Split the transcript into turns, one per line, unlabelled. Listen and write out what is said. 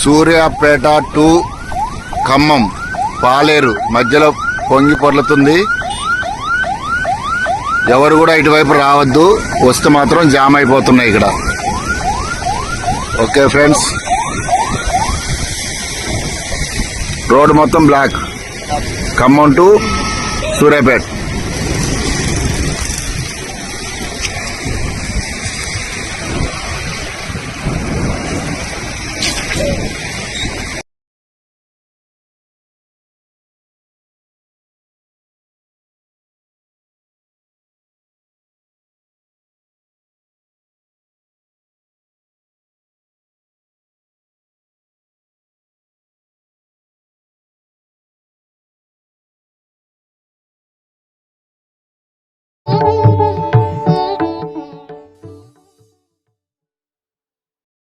Suryapet to Khammam పాలేరు మధ్యలో పొంగి పొర్లుతుంది. ఎవరు కూడా ఇటువైపు రావద్దు, వస్తే మాత్రం జామ్ అయిపోతున్నాయి ఇక్కడ. ఓకే ఫ్రెండ్స్, రోడ్ మొత్తం బ్లాక్, ఖమ్మం టు సూర్యాపేట.